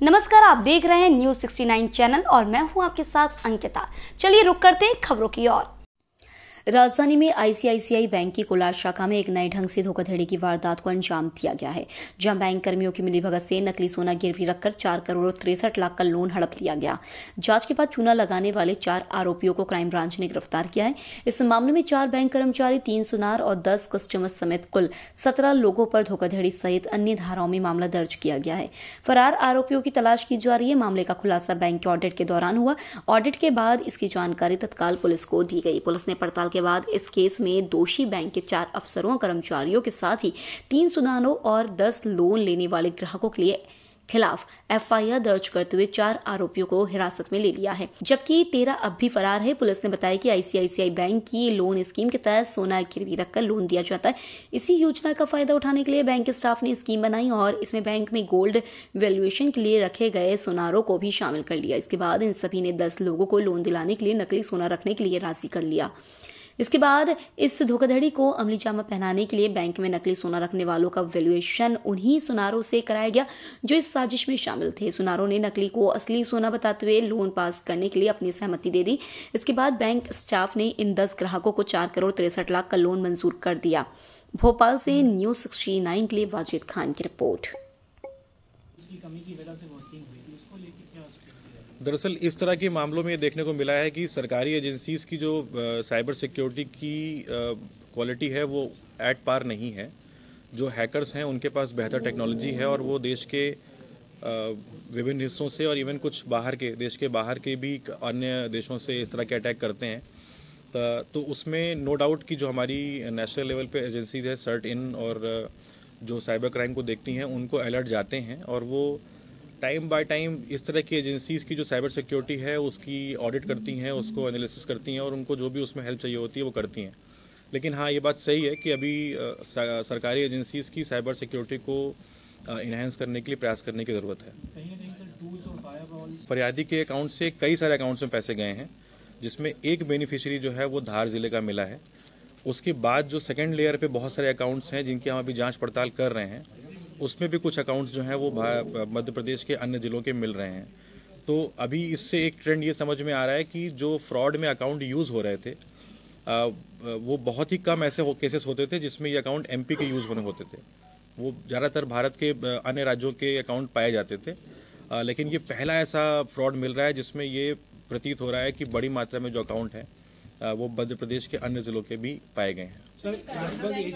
नमस्कार, आप देख रहे हैं न्यूज़ 69 चैनल और मैं हूं आपके साथ अंकिता। चलिए रुक करते हैं खबरों की ओर। राजधानी में आईसीआईसीआई बैंक की कोलार शाखा में एक नए ढंग से धोखाधड़ी की वारदात को अंजाम दिया गया है, जहां बैंक कर्मियों की मिलीभगत से नकली सोना गिरवी रखकर 4 करोड़ 63 लाख का लोन हड़प लिया गया। जांच के बाद चूना लगाने वाले 4 आरोपियों को क्राइम ब्रांच ने गिरफ्तार किया है। इस मामले में 4 बैंक कर्मचारी, 3 सुनार और 10 कस्टमर्स समेत कुल 17 लोगों पर धोखाधड़ी सहित अन्य धाराओं में मामला दर्ज किया गया है। फरार आरोपियों की तलाश की जा रही है। मामले का खुलासा बैंक के ऑडिट के दौरान हुआ। ऑडिट के बाद इसकी जानकारी तत्काल पुलिस को दी गई। पुलिस ने पड़ताल के बाद इस केस में दोषी बैंक के 4 अफसरों, कर्मचारियों के साथ ही 3 सुनारों और 10 लोन लेने वाले ग्राहकों के लिए खिलाफ एफआईआर दर्ज करते हुए 4 आरोपियों को हिरासत में ले लिया है, जबकि 13 अब भी फरार है। पुलिस ने बताया कि आईसीआईसीआई बैंक की लोन स्कीम के तहत सोना गिरवी रखकर लोन दिया जाता है। इसी योजना का फायदा उठाने के लिए बैंक स्टाफ ने स्कीम बनाई और इसमें बैंक में गोल्ड वैल्यूएशन के लिए रखे गए सोनारों को भी शामिल कर लिया। इसके बाद इन सभी ने 10 लोगों को लोन दिलाने के लिए नकली सोना रखने के लिए राजी कर लिया। इसके बाद इस धोखाधड़ी को अमली जामा पहनाने के लिए बैंक में नकली सोना रखने वालों का वैल्यूएशन उन्हीं सुनारों से कराया गया जो इस साजिश में शामिल थे। सुनारों ने नकली को असली सोना बताते हुए लोन पास करने के लिए अपनी सहमति दे दी। इसके बाद बैंक स्टाफ ने इन 10 ग्राहकों को 4 करोड़ 63 लाख का लोन मंजूर कर दिया। भोपाल से न्यूज़ 69 के लिए वाजिद खान की रिपोर्ट। दरअसल इस तरह के मामलों में ये देखने को मिला है कि सरकारी एजेंसीज़ की जो साइबर सिक्योरिटी की क्वालिटी है वो एट पार नहीं है। जो हैकर्स हैं उनके पास बेहतर टेक्नोलॉजी है और वो देश के विभिन्न हिस्सों से और इवन कुछ देश के बाहर के भी अन्य देशों से इस तरह के अटैक करते हैं। तो उसमें नो डाउट कि जो हमारी नेशनल लेवल पे एजेंसीज है सर्ट-इन और जो साइबर क्राइम को देखती हैं उनको अलर्ट जाते हैं और वो टाइम बाय टाइम इस तरह की एजेंसीज़ की जो साइबर सिक्योरिटी है उसकी ऑडिट करती हैं, उसको एनालिसिस करती हैं और उनको जो भी उसमें हेल्प चाहिए होती है वो करती हैं। लेकिन हाँ, ये बात सही है कि अभी सरकारी एजेंसीज़ की साइबर सिक्योरिटी को इन्हेंस करने के लिए प्रयास करने की ज़रूरत है। फरियादी के अकाउंट से कई सारे अकाउंट्स में पैसे गए हैं, जिसमें एक बेनिफिशियरी जो है वो धार जिले का मिला है। उसके बाद जो सेकेंड लेयर पर बहुत सारे अकाउंट्स हैं जिनकी हम अभी जाँच पड़ताल कर रहे हैं, उसमें भी कुछ अकाउंट्स जो हैं वो मध्य प्रदेश के अन्य ज़िलों के मिल रहे हैं। तो अभी इससे एक ट्रेंड ये समझ में आ रहा है कि जो फ्रॉड में अकाउंट यूज़ हो रहे थे वो बहुत ही कम ऐसे केसेस होते थे जिसमें ये अकाउंट एमपी के यूज़ होने होते थे। वो ज़्यादातर भारत के अन्य राज्यों के अकाउंट पाए जाते थे। लेकिन ये पहला ऐसा फ्रॉड मिल रहा है जिसमें ये प्रतीत हो रहा है कि बड़ी मात्रा में जो अकाउंट हैं वो मध्य प्रदेश के अन्य ज़िलों के भी पाए गए हैं। सर,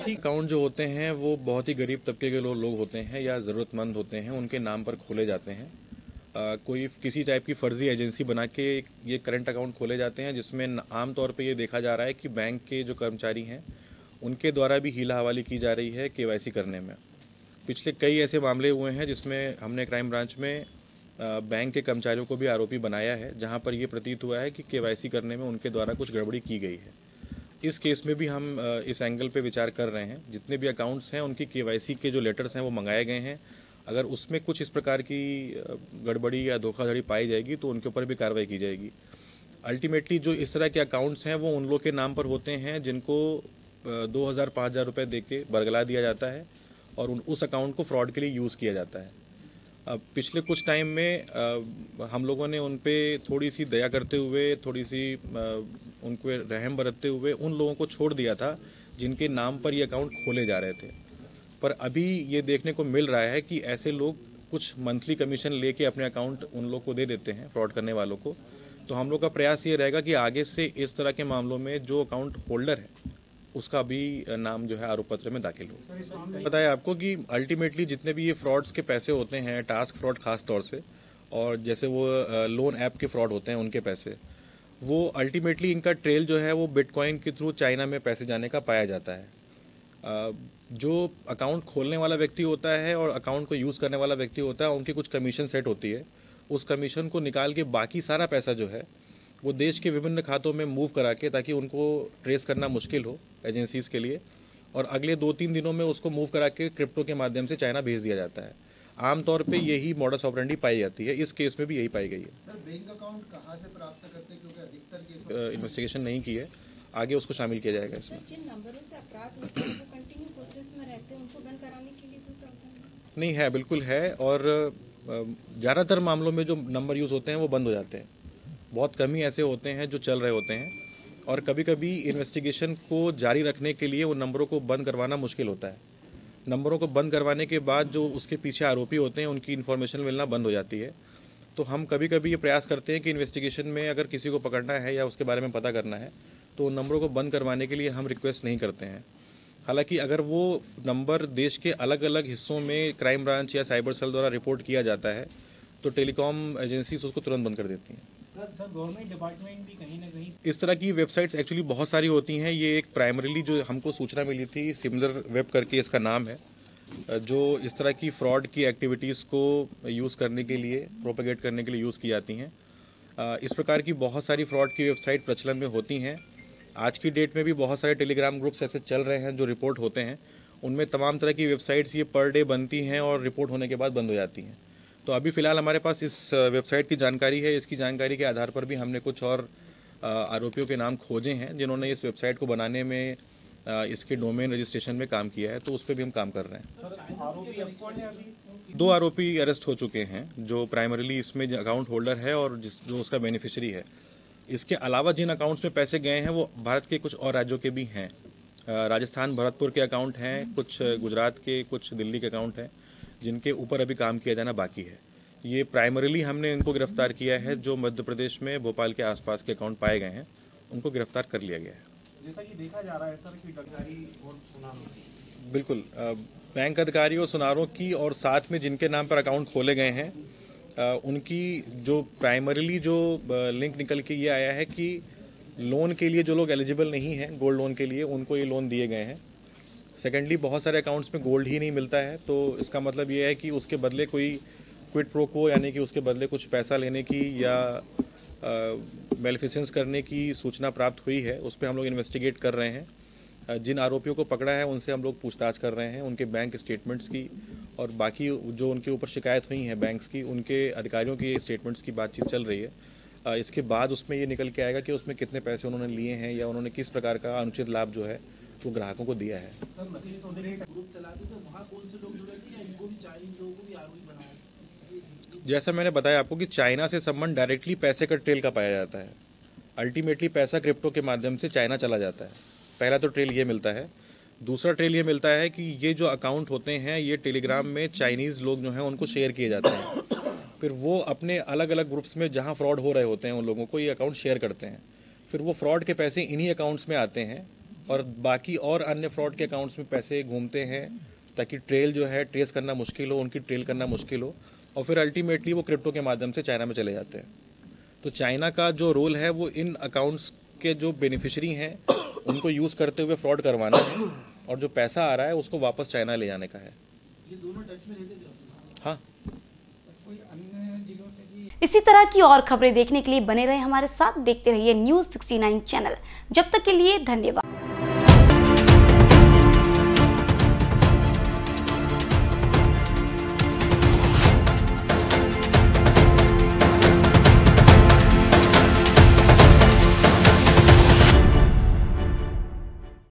अकाउंट जो होते हैं वो बहुत ही गरीब तबके के लोग होते हैं या ज़रूरतमंद होते हैं, उनके नाम पर खोले जाते हैं। कोई किसी टाइप की फर्जी एजेंसी बना के ये करंट अकाउंट खोले जाते हैं, जिसमें आमतौर पे ये देखा जा रहा है कि बैंक के जो कर्मचारी हैं उनके द्वारा भी हीला हवाली की जा रही है केवाईसी करने में। पिछले कई ऐसे मामले हुए हैं जिसमें हमने क्राइम ब्रांच में बैंक के कर्मचारियों को भी आरोपी बनाया है, जहां पर यह प्रतीत हुआ है कि केवाईसी करने में उनके द्वारा कुछ गड़बड़ी की गई है। इस केस में भी हम इस एंगल पे विचार कर रहे हैं। जितने भी अकाउंट्स हैं उनकी केवाईसी के जो लेटर्स हैं वो मंगाए गए हैं। अगर उसमें कुछ इस प्रकार की गड़बड़ी या धोखाधड़ी पाई जाएगी तो उनके ऊपर भी कार्रवाई की जाएगी। अल्टीमेटली जो इस तरह के अकाउंट्स हैं वो उन लोग के नाम पर होते हैं जिनको 2000-5000 रुपये दे के बरगला दिया जाता है और उस अकाउंट को फ्रॉड के लिए यूज़ किया जाता है। पिछले कुछ टाइम में हम लोगों ने उन पे थोड़ी सी दया करते हुए, थोड़ी सी उनको रहम बरतते हुए उन लोगों को छोड़ दिया था जिनके नाम पर ये अकाउंट खोले जा रहे थे। पर अभी ये देखने को मिल रहा है कि ऐसे लोग कुछ मंथली कमीशन लेके अपने अकाउंट उन लोग को दे देते हैं, फ्रॉड करने वालों को। तो हम लोग का प्रयास ये रहेगा कि आगे से इस तरह के मामलों में जो अकाउंट होल्डर है उसका भी नाम जो है आरोप पत्र में दाखिल हो। बताया आपको कि अल्टीमेटली जितने भी ये फ्रॉड्स के पैसे होते हैं, टास्क फ्रॉड खास तौर से, और जैसे वो लोन ऐप के फ्रॉड होते हैं उनके पैसे, वो अल्टीमेटली इनका ट्रेल जो है वो बिटकॉइन के थ्रू चाइना में पैसे जाने का पाया जाता है। जो अकाउंट खोलने वाला व्यक्ति होता है और अकाउंट को यूज़ करने वाला व्यक्ति होता है, उनकी कुछ कमीशन सेट होती है। उस कमीशन को निकाल के बाकी सारा पैसा जो है वो देश के विभिन्न खातों में मूव करा के, ताकि उनको ट्रेस करना मुश्किल हो एजेंसीज़ के लिए, और अगले 2-3 दिनों में उसको मूव करा के क्रिप्टो के माध्यम से चाइना भेज दिया जाता है। आमतौर पे यही मॉडस ऑपरेंडी पाई जाती है। इस केस में भी यही पाई गई है। सर, बैंक अकाउंट कहाँ से प्राप्त करते हैं, क्योंकि अधिकतर केस इन्वेस्टिगेशन नहीं की है, आगे उसको शामिल किया जाएगा इसमें। जिन नंबरों से अपराध होते हैं वो कंटिन्यू प्रोसेस में रहते हैं, उनको बंद कराने के लिए कोई प्रावधान नहीं है? बिल्कुल है। और ज़्यादातर मामलों में जो नंबर यूज़ होते हैं वो बंद हो जाते हैं। बहुत कम ही ऐसे होते हैं जो चल रहे होते हैं, और कभी कभी इन्वेस्टिगेशन को जारी रखने के लिए उन नंबरों को बंद करवाना मुश्किल होता है। नंबरों को बंद करवाने के बाद जो उसके पीछे आरोपी होते हैं उनकी इन्फॉर्मेशन मिलना बंद हो जाती है। तो हम कभी कभी ये प्रयास करते हैं कि इन्वेस्टिगेशन में अगर किसी को पकड़ना है या उसके बारे में पता करना है तो उन नंबरों को बंद करवाने के लिए हम रिक्वेस्ट नहीं करते हैं। हालांकि अगर वो नंबर देश के अलग अलग हिस्सों में क्राइम ब्रांच या साइबर सेल द्वारा रिपोर्ट किया जाता है तो टेलीकॉम एजेंसीज उसको तुरंत बंद कर देती हैं। सर गवर्नमेंट डिपार्टमेंट भी कहीं ना कहीं इस तरह की वेबसाइट्स एक्चुअली बहुत सारी होती हैं। ये एक प्राइमरीली जो हमको सूचना मिली थी, सिमिलर वेब करके इसका नाम है, जो इस तरह की फ्रॉड की एक्टिविटीज़ को यूज़ करने के लिए, प्रोपेगेट करने के लिए यूज़ की जाती हैं। इस प्रकार की बहुत सारी फ्रॉड की वेबसाइट प्रचलन में होती हैं। आज की डेट में भी बहुत सारे टेलीग्राम ग्रुप्स ऐसे चल रहे हैं जो रिपोर्ट होते हैं। उनमें तमाम तरह की वेबसाइट्स ये पर डे बनती हैं और रिपोर्ट होने के बाद बंद हो जाती हैं। तो अभी फ़िलहाल हमारे पास इस वेबसाइट की जानकारी है। इसकी जानकारी के आधार पर भी हमने कुछ और आरोपियों के नाम खोजे हैं जिन्होंने इस वेबसाइट को बनाने में, इसके डोमेन रजिस्ट्रेशन में काम किया है, तो उस पर भी हम काम कर रहे हैं। 2 आरोपी अरेस्ट हो चुके हैं जो प्राइमरीली इसमें अकाउंट होल्डर है और जो उसका बेनिफिशियरी है। इसके अलावा जिन अकाउंट्स में पैसे गए हैं वो भारत के कुछ और राज्यों के भी हैं। राजस्थान, भरतपुर के अकाउंट हैं, कुछ गुजरात के, कुछ दिल्ली के अकाउंट हैं जिनके ऊपर अभी काम किया जाना बाकी है। ये प्राइमरीली हमने इनको गिरफ्तार किया है जो मध्य प्रदेश में भोपाल के आसपास के अकाउंट पाए गए हैं, उनको गिरफ्तार कर लिया गया है। जैसा कि देखा जा रहा है सर कि अधिकारी और सुनारों, बिल्कुल, बैंक अधिकारी और सुनारों की और साथ में जिनके नाम पर अकाउंट खोले गए हैं उनकी जो प्राइमरीली जो लिंक निकल के ये आया है कि लोन के लिए जो लोग एलिजिबल नहीं हैं गोल्ड लोन के लिए, उनको ये लोन दिए गए हैं। सेकेंडली, बहुत सारे अकाउंट्स में गोल्ड ही नहीं मिलता है, तो इसका मतलब ये है कि उसके बदले कोई क्विड प्रो क्वो, यानी कि उसके बदले कुछ पैसा लेने की या मेलिफिसेंस करने की सूचना प्राप्त हुई है। उस पर हम लोग इन्वेस्टिगेट कर रहे हैं। जिन आरोपियों को पकड़ा है उनसे हम लोग पूछताछ कर रहे हैं, उनके बैंक स्टेटमेंट्स की और बाकी जो उनके ऊपर शिकायत हुई हैं बैंक्स की, उनके अधिकारियों की स्टेटमेंट्स की बातचीत चल रही है। इसके बाद उसमें ये निकल के आएगा कि उसमें कितने पैसे उन्होंने लिए हैं या उन्होंने किस प्रकार का अनुचित लाभ जो है वो ग्राहकों को दिया है। सर नकली सोने के ग्रुप चलाते थे, वहाँ कौन से लोग जुड़े थे या इनको भी चाइनीज लोगों को भी आरोपी बनाया? जैसा मैंने बताया आपको कि चाइना से संबंध डायरेक्टली पैसे का ट्रेल का पाया जाता है। अल्टीमेटली पैसा क्रिप्टो के माध्यम से चाइना चला जाता है। पहला तो ट्रेल ये मिलता है। दूसरा ट्रेल ये मिलता है कि ये जो अकाउंट होते हैं ये टेलीग्राम में चाइनीज़ लोग जो हैं उनको शेयर किए जाते हैं। फिर वो अपने अलग अलग ग्रुप्स में जहाँ फ्रॉड हो रहे होते हैं उन लोगों को ये अकाउंट शेयर करते हैं। फिर वो फ्रॉड के पैसे इन्हीं अकाउंट्स में आते हैं और बाकी और अन्य फ्रॉड के अकाउंट्स में पैसे घूमते हैं ताकि ट्रेल जो है ट्रेस करना मुश्किल हो, उनकी ट्रेल करना मुश्किल हो, और फिर अल्टीमेटली वो क्रिप्टो के माध्यम से चाइना में चले जाते हैं। तो चाइना का जो रोल है वो इन अकाउंट्स के जो बेनिफिशरी हैं उनको यूज़ करते हुए फ्रॉड करवाना है और जो पैसा आ रहा है उसको वापस चाइना ले जाने का है। ये दोनों टच में रहते थे? हाँ। कोई अन्य जिलों से भी इसी तरह की और खबरें देखने के लिए बने रहे हमारे साथ, देखते रहिए न्यूज़ 69 चैनल। जब तक के लिए धन्यवाद।